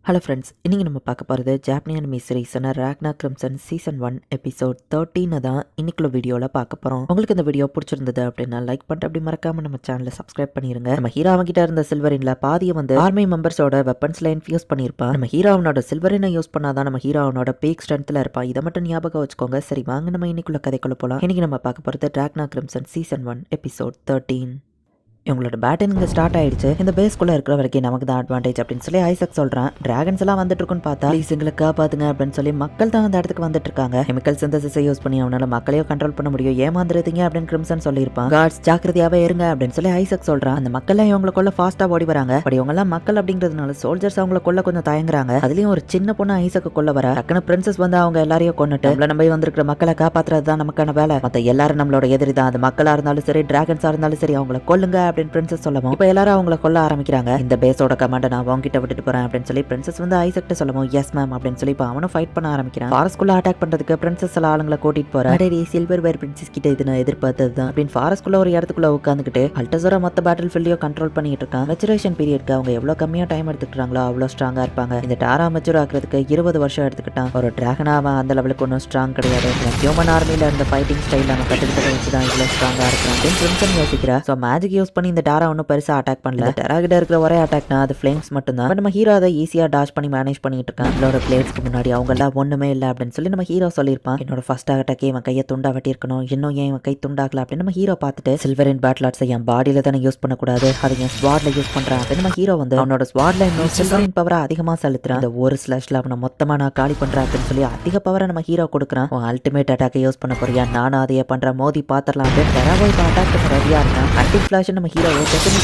Hello friends, இன்றைக்கி நம்ம பார்க்க போகிறது ஜாப்பனீஸ் அனிமி சீரிஸான ராக்னா கிரிம்சன் சீசன் 1 எபிசோட் 13 தான் இன்னைக்குள்ள வீடியோவில் பார்க்க போகிறோம். உங்களுக்கு இந்த வீடியோ பிடிச்சிருந்தது அப்படின்னா லைக் பண்ணிட்டு அப்படி மறக்காம நம்ம சேனலை சப்ஸ்கிரைப் பண்ணிருங்க. நம்ம ஹீரோவங்கிட்ட இருந்த சில்வரின்ல பாதியை வந்து ஆர்மி மெம்பர்ஸோட வெப்பன்ஸ்ல இன்ஃபியூஸ் பண்ணியிருப்பான். நம்ம ஹீரோவனோட சில்வரினை யூஸ் பண்ணாதான் நம்ம ஹீரோவனோட பீக் ஸ்ட்ரென்த்ல இருப்பான். இதை மட்டும் ஞாபகம் வச்சுக்கோங்க. சரி, வாங்க நம்ம இன்னைக்குள்ள கதைக்குள்ள போகலாம். இன்னைக்கு நம்ம பார்க்க போகிறது ராக்னா கிரிம்சன் சீசன் 1 எபிசோட் 13. இவங்களோட பேட்டிங் இங்கே ஸ்டார்ட் ஆயிடுச்சு. இந்த பேஸ்குள்ள இருக்கிற வரைக்கும் நமக்கு தான் அட்வான்டேஜ் அப்படின்னு சொல்லி ஐசக் சொல்றான். டிராகன்ஸ் எல்லாம் வந்துட்டு இருக்குன்னு பார்த்தா ப்ளீஸ் எங்களை காப்பாத்துங்க அப்படின்னு சொல்லி மக்கள் தான் அந்த இடத்துக்கு வந்துட்டு இருக்காங்க. கெமிக்கல் சிந்தசிஸை யூஸ் பண்ணி அவனால மக்களையும் கண்ட்ரோல் பண்ண முடியும். ஏமாந்துருதீங்க அப்படின்னு கிரிம்சன் சொல்லியிருப்பான். கார்ட்ஸ் ஜாக்கிரதையாவே இருங்க அப்படின்னு சொல்லி ஐசக் சொல்றான். அந்த மக்கள் இவங்களுக்குள்ள ஃபாஸ்டா ஓடி வராங்க. பட் இவங்க எல்லாம் மக்கள் அப்படிங்கிறதுனால சோல்ஜர்ஸ் அவங்களுக்குள்ள கொஞ்சம் தயங்குறாங்க. அதுலயும் ஒரு சின்ன பொண்ணு ஐசக்கு கொள்ள வர டக்குனு பிரின்சஸ் வந்து அவங்க எல்லாரையும் கொண்டுட்டு நம்மள நம்பி வந்திருக்கிற மக்களை காப்பாத்துறது தான் நமக்கான வேலை. மத்த எல்லாரும் நம்மளோட எதிரி தான். அது மக்களா இருந்தாலும் சரி, டிராகன்ஸா இருந்தாலும் சரி, அவங்களை கொல்லுங்க அப்படின்னு பிரின்சஸ் சொல்லவும் இப்ப எல்லாரும் அவங்கள கொல்ல ஆரம்பிக்கிறாங்க. இந்த பேஸோட கமாண்ட நான் உங்ககிட்ட விட்டுட்டு போறேன் அப்படின்னு சொல்லி பிரின்சஸ் வந்து ஐசக்ட்ட சொல்லவும் எஸ் மேம் அப்படின்னு சொல்லி இப்ப அவனும் ஃபைட் பண்ண ஆரம்பிக்கிறான். ஃபாரஸ்ட்குள்ள அட்டாக் பண்றதுக்கு பிரின்சஸ் எல்லாம் ஆளுங்களை கூட்டிட்டு போறேன். அடே சில்வர் வேர் பிரின்சஸ் கிட்ட இது நான் எதிர்பார்த்தது தான் அப்படின்னு ஃபாரஸ்ட்குள்ள ஒரு இடத்துக்குள்ள உட்காந்துக்கிட்டு அல்டசோரா மொத்த பேட்டில் ஃபீல்டையும் கண்ட்ரோல் பண்ணிட்டு இருக்கான். மெச்சுரேஷன் பீரியட்க்கு அவங்க எவ்வளவு கம்மியா டைம் எடுத்துக்கிறாங்களோ அவ்வளவு ஸ்ட்ராங்கா இருப்பாங்க. இந்த டாரா மெச்சூர் ஆக்குறதுக்கு 20 வருஷம் எடுத்துக்கிட்டான். ஒரு டிராகனா அவன் அந்த லெவலுக்கு ஒன்றும் ஸ்ட்ராங் கிடையாது. ஹியூமன் ஆர்மியில இருந்த ஃபைட்டிங் ஸ்டைல் அவன் கத்துக்கிட்டதை வச்சுதான் இவ்வளவு ஸ்ட்ராங்கா இருக்கான் அப்படின்னு பிரின்சன் யோசிக்கிறா. ஸோ மேஜிக் யூஸ் பண்ணி இந்த டாரா ஒன்றும் பெருசா அட்டாக் பண்ணல. டெரா கிட்ட இருக்கிற ஒரே அட்டாக்னா அது ஃப்ளேம்ஸ் மட்டும் தான். நம்ம ஹீரோ அதை ஈஸியா டாஷ் பண்ணி மேனேஜ் பண்ணிட்டு இருக்கான். அவளோட பிளேட்ஸ்க்கு முன்னாடி அவங்க எல்லாம் ஒண்ணுமே இல்லை அப்படின்னு சொல்லி நம்ம ஹீரோ சொல்லியிருப்பான். என்னோட ஃபர்ஸ்ட் அட்டாக்கே இவன் கையை துண்டா வெட்டி இருக்கணும், இன்னும் ஏன் இவன் கை துண்டாக்கல அப்படின்னு நம்ம ஹீரோ பார்த்துட்டு சில்வரின் பேட்லாட்ஸை என் பாடியில தானே யூஸ் பண்ணக்கூடாது, அதை என் ஸ்வாட்ல யூஸ் பண்றான் அப்படின்னு நம்ம ஹீரோ வந்து அவனோட ஸ்வாட்ல இன்னும் சில்வரின் பவரை அதிகமா செலுத்துறான். இந்த ஒரு ஸ்லாஷ்ல அவனை மொத்தமா நான் காலி பண்றேன் அப்படின்னு சொல்லி அதிக பவரை நம்ம ஹீரோ கொடுக்குறான். அல்டிமேட் அட்டாக்கை யூஸ் பண்ண போறியா, நானும் அதையே பண்றேன், மோதி பாத்திரலாம் அப்படின்னு டெராவோ இப்போ அட்டாக் பண்ண ரெடியா இருக்கான். அட்டிக் ஃபிளாஷ் நம்ம ஹீரோ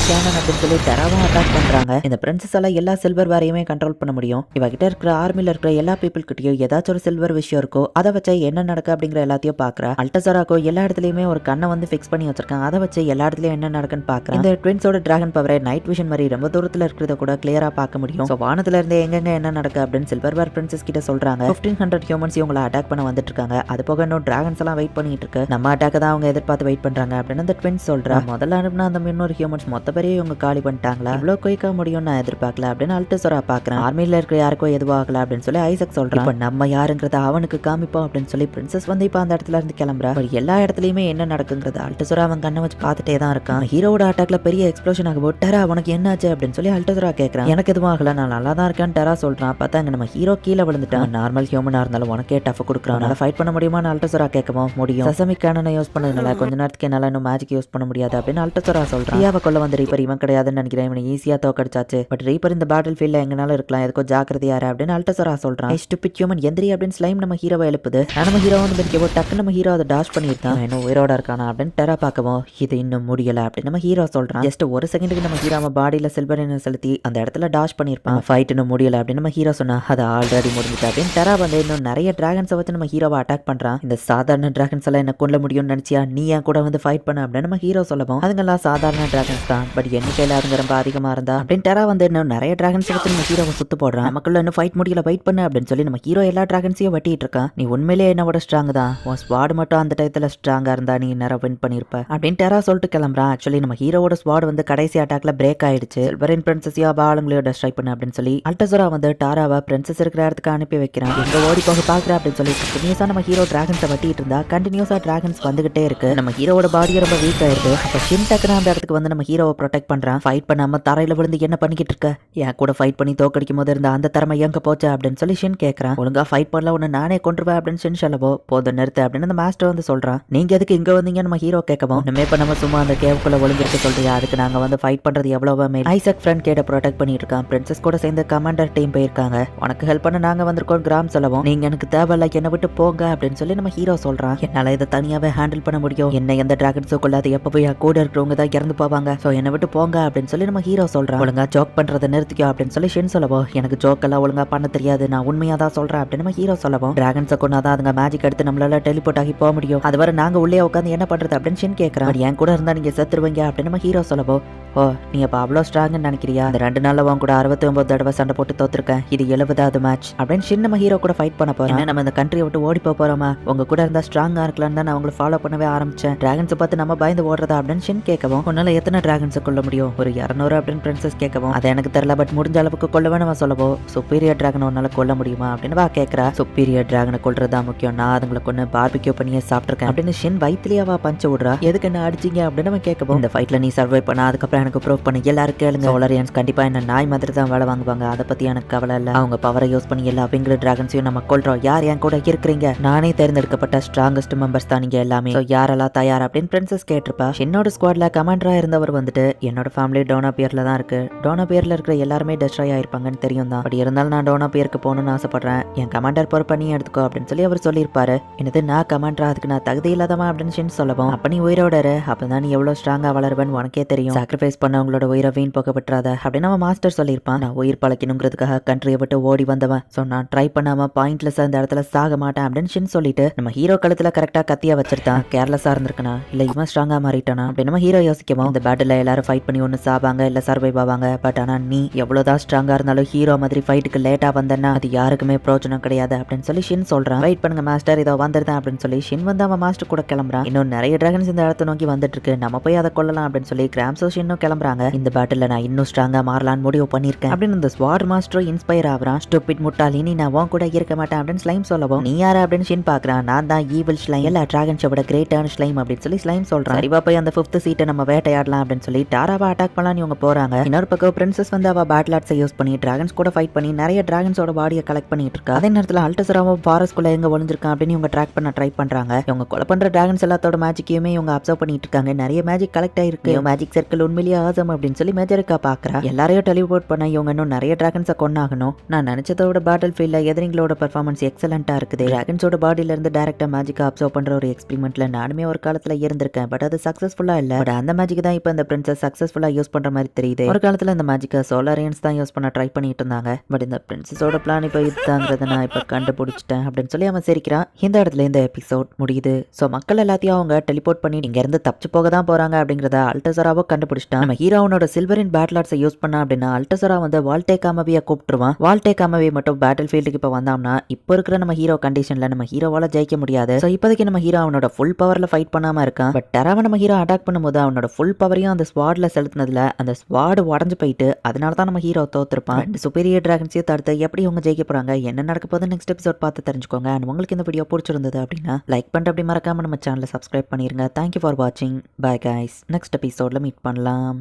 கேனன் அப்படின்னு சொல்லி டெராவும் அட்டாக் பண்றாங்க. இந்த பிரின்சஸ் எல்லாம் எல்லா சில்வர் வேரையுமே கண்ட்ரோல் பண்ண முடியும். இவகிட்ட இருக்கிற ஆர்மில இருக்கிற எல்லா பீப்புள் கிட்டயும் ஏதாச்சும் ஒரு சில்வர் விஷயம் இருக்கோ அதை வச்சு என்ன நடக்கு அப்படிங்கிற எல்லாத்தையும் பாக்குறா. அல்டசராக்கோ எல்லா இடத்துலயுமே ஒரு கண்ணை வந்து பிக்ஸ் பண்ணி வச்சிருக்காங்க. அதை வச்சு எல்லா இடத்துலயும் என்ன நடக்குன்னு பாக்குறேன். இந்த ட்வின்ஸோட டிராகன் பவரை நைட் விஷன் மாதிரி ரொம்ப தூரத்துல இருக்கிறத கூட கிளியரா பார்க்க முடியும். வானத்துல இருந்து எங்கெங்க என்ன நடக்கு அப்படின்னு சில்வர் வேர் பிரின்சஸ் கிட்ட சொல்றாங்க. 1500 ஹியூமன்ஸ் இவங்களை அட்டாக் பண்ண வந்துட்டு இருக்காங்க. அது போக இன்னும் டிராகன்ஸ் எல்லாம் வெயிட் பண்ணிட்டு இருக்கு. நம்ம அட்டாக் தான் அவங்க எதிர்பார்த்து வெயிட் பண்றாங்க அப்படின்னு அந்த ட்வின்ஸ் சொல்றா. முதல்ல அனுப்புனா அந்த 300 ஹியூமன்ஸ் மொத்த பேரையும் இவங்க காலி பண்ணிட்டாங்களா, இவ்வளவு குயிக்கா முடியும் நான் எதிர்பார்க்கல அப்படின்னு அல்டசரா பாக்குறேன். ஆர்மியில இருக்கிற யாருக்கும் எதுவாகல அப்படின்னு சொல்லி ஐசக் சொல்றான். இப்ப நம்ம யாருங்கிறத அவனுக்கு காமிப்போம் அப்படின்னு சொல்லி பிரின்சஸ் வந்து இப்ப அந்த இடத்துல இருந்து கிளம்புறா. எல்லா இடத்துலயுமே என்ன நடக்குங்கிறது அல்டசரா அவன் கண்ணை வச்சு பார்த்துட்டே தான் இருக்கான். ஹீரோட அட்டாக்ல பெரிய எக்ஸ்ப்ளோஷன் ஆக டெரா உனக்கு என்னாச்சு அப்படின்னு சொல்லி அல்டசரா கேட்கறான். எனக்கு எதுவும் ஆகல, நான் நல்லா தான் இருக்கேன் டெரா சொல்றான். பார்த்தா அங்க நம்ம ஹீரோ கீழே விழுந்துட்டான். நார்மல் ஹியூமனா இருந்தாலும் உனக்கே டஃப் கொடுக்குறான், நல்லா ஃபைட் பண்ண முடியுமா அல்டசரா கேட்கவும் முடியும். சசமி கேனனை யூஸ் பண்ணதுனால கொஞ்ச நேரத்துக்கு என்னால இன்னும் மேஜிக் யூஸ் பண்ண முடியாது அப்படின்னு அல்டசரா சொல்றான். ஹியாவை கொள்ள வந்து ரீப்பர் இவன் கிடையாதுன்னு நினைக்கிறேன், இவனை ஈஸியா தோக்கடிச்சாச்சு. பட் ரீப்பர் இந்த பேட்டில் ஃபீல்ட்ல எங்கனாலும் இருக்கலாம், எதுக்கோ ஜாக்கிரதையாரு அப்படின்னு அல்டசரா சொல்றான். ஸ்டூபிட் ஹியூமன் எந்திரி அப்படின்னு ஸ்லைம் நம்ம ஹீரோவை எழுப்புது. நம்ம ஹீரோ வந்து பிடிக்கவோ டக்கு நம்ம ஹீரோ அதை டாஷ் பண்ணியிருக்கான். இன்னும் உயிரோட இருக்கானா அப்படின்னு டெரா பார்க்கவும் இது இன்னும் முடியல அப்படின்னு நம்ம ஹீரோ சொல்றான். ஜஸ்ட் ஒரு செகண்டுக்கு நம்ம ஹீரோ பாடியில சில்வர் என்ன செலுத்தி அந்த இடத்துல டாஷ் பண்ணியிருப்பான். ஃபைட் இன்னும் முடியல அப்படின்னு நம்ம ஹீரோ சொன்னா அது ஆல்ரெடி முடிஞ்சுட்டு அப்படின்னு டெரா வந்து இன்னும் நிறைய டிராகன்ஸை வச்சு நம்ம ஹீரோவை அட்டாக் பண்றான். இந்த சாதாரண டிராகன்ஸ் எல்லாம் என்ன கொல்ல முடியும்னு நினைச்சியா, நீ என் கூட வந்து ஃபைட் பண்ண அப்படின்னு நம்ம ஹீரோ சொல்லவும் அதுங்கெல்லாம் சாதாரண டிராகன்ஸ் தான், பட் எண்ணிக்கையில அதுங்க ரொம்ப அதிகமா இருந்தா அப்படின்னு டெரா வந்து இன்னும் நிறைய டிராகன்ஸ் வச்சு நம்ம ஹீரோவை சுத்து போடுறான். நமக்குள்ள இன்னும் ஃபைட் முடியல, வெயிட் பண்ணு அப்படின்னு சொல்லி நம்ம ஹீரோ எல்லா டிராகன்ஸையும் வெட்டிட்டு இருக்கான். நீ உண்மையிலேயே என்னோட ஸ்ட்ராங் தான், உன் ஸ்வாட் மட்டும் அந்த டயத்துல ஸ்ட்ராங்கா இருந்தா நீ நேரம் வின் பண்ணிருப்ப அப்படின்னு டெரா சொல்லிட்டு கிளம்புறான். ஆக்சுவலி நம்ம ஹீரோட ஸ்வாட் வந்து கடைசி அட்டாக்ல பிரேக் ஆயிடுச்சு. சில்வரின் பிரின்சஸையும் ஆளுங்களையும் டெஸ்ட்ராய் பண்ணு அப்படின்னு சொல்லி அல்டசரா வந்து டாராவை பிரின்சஸ் இருக்கிற இடத்துக்கு அனுப்பி வைக்கிறான். எங்க ஓடி போக பாக்குற அப்படின்னு சொல்லி கண்டினியூஸா நம்ம ஹீரோ டிராகன்ஸை வெட்டிட்டு இருந்தா கண்டினியூஸா டிராகன்ஸ் வந்துகிட்டே இருக்கு. நம்ம ஹீரோட பாடியை ரொம்ப வீக் ஆயிருக்கு. அப்ப ஷின் டக்குன்னு அந்த இடத்துக்கு வந்து நம்ம ஹீரோவை ப்ரொடெக்ட் பண்றான். ஃபைட் பண்ணாம தரையில விழுந்து என்ன பண்ணிக்கிட்டு இருக்க, என் கூட ஃபைட் பண்ணி தோக்கடிக்கும் போது இருந்த அந்த திறமை எங்க போச்சு அப்படின்னு சொல்லி ஷின் கேட்கறான். ஒழுங்கா ஃபைட் பண்ணல உன்னை நானே கொண்டுருவேன் அப்படின்னு ஷின் சொல்லவோ போதும் நிறுத்து அப்படின்னு அந்த மாஸ்டர் வந்து சொல்றான். நீங்க எதுக்கு இங்க வந்தீங்க நம்ம ஹீரோ கேட்கவும் ஒண்ணுமே பண்ணாம சும்மா அந்த கேவுக்குள்ள ஒளிஞ்சிருக்க சொல்றியா, அதுக்கு நாங்க வந்து ஃபைட் பண்றது எவ்வளவு மேல். ஐசக் ஃப்ரெண்ட் கேட ப்ரொடெக்ட் பண்ணிட்டு இருக்கான். பிரின்சஸ் கூட சேர்ந்து கமாண்டர் டீம் போயிருக்காங்க, உனக்கு ஹெல்ப் பண்ண நாங்க வந்திருக்கோம் கிராம் சொல்லவும் நீங்க எனக்கு தேவையில்ல என்னை விட்டு போங்க அப்படின்னு சொல்லி நம்ம ஹீரோ சொல்றான். என்னால இதை தனியாவே ஹேண்டில் பண்ண முடியும், என்ன எந்த டிராகன்ஸோ கொள்ளாது, எப்ப போய் கூட இருக்கிறவங்க தான் இறந்து போவாங்க, சோ என்னை விட்டு போங்க அப்படின்னு சொல்லி நம்ம ஹீரோ சொல்றான். ஒழுங்கா ஜோக் பண்றதை நிறுத்திக்கோ அப்படின்னு சொல்லி ஷின் சொல்லவோ எனக்கு ஜோக் எல்லாம் ஒழுங்கா பண்ண தெரியாது, நான் உண்மையா தான் சொல்றேன் அப்படின்னு நம்ம ஹீரோ சொல்லவும் டிராகன்ஸை கொண்டாதான் அதுங்க மேஜிக் எடுத்து நம்மளால டெலிபோர்ட் ஆகி போக முடியும், அது வரை நாங்க உள்ளே உட்காந்து என்ன பண்றது அப்படின்னு ஷின் கேட்கறான். என் கூட இருந்தா நீங்க செத்துருவீங்க அப்படின்னு நம்ம ஹீரோ சொல்லவோ ஓ நீ அப்ப அவ்வளோ ஸ்ட்ராங்னு நினைக்கிறியா, இந்த 2 நாள்ல உன் கூட 69 தடவை சண்டை போட்டு தோத்துருக்கேன், இது 70வது மேட்ச் அப்படின்னு ஷின் நம்ம ஹீரோ கூட ஃபைட் பண்ண போறேன். நம்ம இந்த கண்ட்ரியை விட்டு ஓடி போறோமா, உங்க கூட இருந்தா ஸ்ட்ராங்கா இருக்கலாம்னு தான் நான் உங்களை ஃபாலோ பண்ணவே ஆரம்பிச்சேன், டிராகன்ஸை பார்த்து நம்ம பயந்து ஓடுறதா அப்படின்னு ஷின் கேட்கவும் உன்னால எத்தனை டிராகன்ஸை கொல்ல முடியும்? ஒரு 200 அப்படின்னு பிரின்சஸ் கேட்கவும், அது எனக்கு தெரியல, பட் முடிஞ்ச அளவுக்கு கொல்லவே நம்ம சொல்லவோ, சுப்பீரியர் டிராகன் உன்னால கொல்ல முடியுமா அப்படின்னு வா கேட்கறா. சுப்பீரியர் டிராகனை கொல்றதா முக்கியம், நான் அதுங்களை கொண்டு பார்பிக்யூ பண்ணியே சாப்பிட்டுருக்கேன் அப்படின்னு ஷின் வயிற்றுலயே அவ பஞ்ச விடுறா. எதுக்கு என்ன அடிச்சிங்க அப்படின்னு அவன் கேட்கவும், இந்த ஃபைட்ல நீ சர்வை பண்ண, அதுக்கப்புறம் எனக்கு ப்ரூவ் பண்ண, எல்லாரும் கேளுங்க, சோலரியன்ஸ் கண்டிப்பா என்ன நாய் மாதிரி தான் வேலை வாங்குவாங்க, அதை பத்தி எனக்கு கவலை இல்லை. அவங்க பவரை யூஸ் பண்ணி எல்லா விங்கிள் டிராகன்ஸையும் நம்ம கொல்றோம். யார் என் கூட இருக்கிறீங்க? நானே தேர்ந்தெடுக்கப்பட்ட ஸ்ட்ராங்கஸ்ட் மெம்பர்ஸ் தான் நீங்க எல்லாமே. யாரெல்லாம் தயார் அப்படின்னு பிரின்சஸ் கேட்டிருப்பா. என்னோட ஸ்குவாட்ல கமாண்டரா இருந்தவர் வந்துட்டு என்னோட ஃபேமிலி டோனா பியர்ல தான் இருக்கு. டோனா பியர்ல இருக்கிற எல்லாருமே டெஸ்ட்ராய் ஆயிருப்பாங்கன்னு தெரியும் தான். அப்படி இருந்தாலும் நான் டோனா பியருக்கு போகணும்னு ஆசைப்படுறேன். என் கமாண்டர் பொறுப்பை நீ எடுத்துக்கோ அப்படின்னு சொல்லி அவர் சொல்லியிருப்பாரு. என்னது நான் கமாண்டரா? அதுக்கு நான் தகுதி இல்லாதவா அப்படின்னு ஷின் சொல்லவும், அப்ப நீ உயிரோட இரு, அப்பதான் நீ எவ்வளவு ஸ்ட்ராங்கா வளருவேன்னு உனக்கே தெரியும். சாக்ரிஃபைஸ் பண்ணவங்களோட உயிரை வீண் போக விட்டுறாத அப்படின்னு அவன் மாஸ்டர் சொல்லியிருப்பான். நான் உயிர் பழக்கணுங்கிறதுக்காக கண்ட்ரியை விட்டு ஓடி வந்தவன். ஸோ நான் ட்ரை பண்ணாம பாயிண்ட்லெஸ் அந்த இடத்துல சாக மாட்டேன் அப்படின்னு ஷின் சொல்லிட்டு நம்ம ஹீரோ கழுத்துல கரெக்டா கத்தியா வச்சிருந்தான். கேர்லெஸ்ஸா இருந்திருக்கனா இல்ல இவன் ஸ்ட்ராங்கா மாறிட்டானா அப்படின்னு நம்ம ஹீரோ யோசிக்கவும், இந்த பேட்டில் எல்லாரும் ஃபைட் பண்ணி ஒன்று சாவாங்க இல்லை சர்வைவ் ஆவாங்க. பட் ஆனால் நீ எவ்வளோதான் ஸ்ட்ராங்காக இருந்தாலும் ஹீரோ மாதிரி ஃபைட்டுக்கு லேட்டாக வந்தேன்னா அது யாருக்குமே பிரோஜனம் கிடையாது அப்படின்னு சொல்லி ஷின் சொல்கிறான். வெயிட் பண்ணுங்க மாஸ்டர், இதோ வந்துருந்தேன் அப்படின்னு சொல்லி ஷின் வந்து அவன் மாஸ்டர் கூட கிளம்புறான். இன்னும் நிறைய டிராகன்ஸ் இந்த இடத்த நோக்கி வந்துட்டு இருக்கு, நம்ம போய் அதை கொள்ளலாம் அப்படின்னு சொல்லி கிராம்ஸோ ஷின்னும் கிளம்புறாங்க. இந்த பேட்டில் நான் இன்னும் ஸ்ட்ராங்காக மாறலான்னு முடிவு பண்ணியிருக்கேன் அப்படின்னு இந்த ஸ்வாட் மாஸ்டரும் இன்ஸ்பயர் ஆகிறான். ஸ்டூபிட் முட்டாளி, நீ நான் உன் கூட இருக்க மாட்டேன் அப்படின்னு ஸ்லைம் சொல்லவும், நீ யாரு அப்படின்னு ஷின் பார்க்குறான். நான் தான் ஈவில் ஸ்லைம், எல்லா டிராகன்ஸை விட கிரேட்டான ஸ்லைம் அப்படின்னு சொல்லி ஸ்லைம் சொல்கிறான். சரிவா போய் அந்த 5th சீட்டை நம்ம வேட்டையாடலாம் அப்படின்னு சொல்லி டாராவை அட்டாக் பண்ணலாம் இவங்க போறாங்க. இன்னொரு பக்கம் பிரின்சஸ் வந்து அவ பேட்டில் ஆர்ட்ஸை யூஸ் பண்ணி டிராகன்ஸ் கூட ஃபைட் பண்ணி நிறைய டிராகன்ஸோட பாடியை கலெக்ட் பண்ணிட்டு இருக்கா. அதே நேரத்தில் அல்டசராவும் ஃபாரஸ்ட்குள்ள எங்க ஒளிஞ்சிருக்கான் அப்படின்னு இவங்க ட்ராக் பண்ண ட்ரை பண்றாங்க. இவங்க கொலை பண்ற டிராகன்ஸ் எல்லாத்தோட மேஜிக்கையுமே இவங்க அப்சர்வ் பண்ணிட்டு இருக்காங்க. நிறைய மேஜிக் கலெக்ட் ஆயிருக்கு. மேஜிக் சர்க்கிள் உண்மையிலேயே ஆசம் அப்படின்னு சொல்லி மேஜருக்கா பாக்குறா. எல்லாரையும் டெலிபோர்ட் பண்ண இவங்க இன்னும் நிறைய டிராகன்ஸை கொண்டாகணும். நான் நினைச்சதோட பேட்டில் ஃபீல்ட்ல எதிரிங்களோட பெர்ஃபார்மன்ஸ் எக்ஸலண்டா இருக்குது. டிராகன்ஸோட பாடியில இருந்து டைரக்டா மேஜிக்கா அப்சர்வ் பண்ற ஒரு எக்ஸ்பெரிமெண்ட்ல நானுமே ஒரு காலத்துல இருந்திருக்கேன். பட் அது சக்சஸ்ஃபுல்லா இல்ல. பட் அந்த மேஜிக் தான் இப்போ இந்த பிரின்சஸ் சக்சஸ்ஃபுல்லா யூஸ் பண்ற மாதிரி தெரியுது. ஒரு காலத்துல இந்த மேஜிக்கை சோலாரியன்ஸ் தான் யூஸ் பண்ண ட்ரை பண்ணிட்டு இருந்தாங்க. பட் இந்த பிரின்சஸோட பிளான் இப்போ இதுதாங்கிறத நான் இப்போ கண்டுபிடிச்சிட்டேன் அப்படின்னு சொல்லி அவன் சிரிக்கிறான். இந்த இடத்துல இந்த எபிசோட் முடியுது. ஸோ மக்கள் எல்லாத்தையும் அவங்க டெலிபோர்ட் பண்ணி இங்க இருந்து தப்பிச்சு போக தான் போறாங்க அப்படிங்கிறத அல்டசராவோ கண்டுபிடிச்சிட்டான். நம்ம ஹீரோனோட சில்வரின் பேட்டில் ஆர்ட்ஸை யூஸ் பண்ணா அப்படின்னா அல்டசரா வந்து வால்டே காமவியை கூப்பிட்டுருவான். வால்டே காமவி மட்டும் பேட்டில் ஃபீல்டுக்கு இப்போ வந்தோம்னா இப்போ இருக்கிற நம்ம ஹீரோ கண்டிஷன்ல நம்ம ஹீரோவால ஜெயிக்க முடியாது. ஸோ இப்போதைக்கு நம்ம ஹீரோ அவனோட ஃபுல் பவர்ல ஃபைட் பண்ணாம இருக்கான். பட் டெராவை நம்ம ஹீரோ அட்டாக் பண்ணும்போது அவனோட ஃபுல் பவரையும் அந்த ஸ்வாட்ல செலுத்தினதுல அந்த ஸ்வாட் உடஞ்சு போயிட்டு அதனால தான் நம்ம ஹீரோ தோத்துருப்பான். ரெண்டு சுப்பீரியர் டிராகன்ஸையும் தடுத்து எப்படி இவங்க ஜெயிக்க போறாங்க, என்ன நடக்க போகுது நெக்ஸ்ட் எபிசோட் பார்த்து தெரிஞ்சுக்கோங்க. அண்ட் உங்களுக்கு இந்த வீடியோ பிடிச்சிருந்தது அப்படின்னா லைக் பண்ணிட்டு அப்படி மறக்காம நம்ம சேனலை சப்ஸ்கிரைப் பண்ணிருங்க. தேங்க்யூ ஃபார் வாட்சிங். Bye guys. நெக்ஸ்ட் எபிசோட்ல மீட் பண்ணலாம்.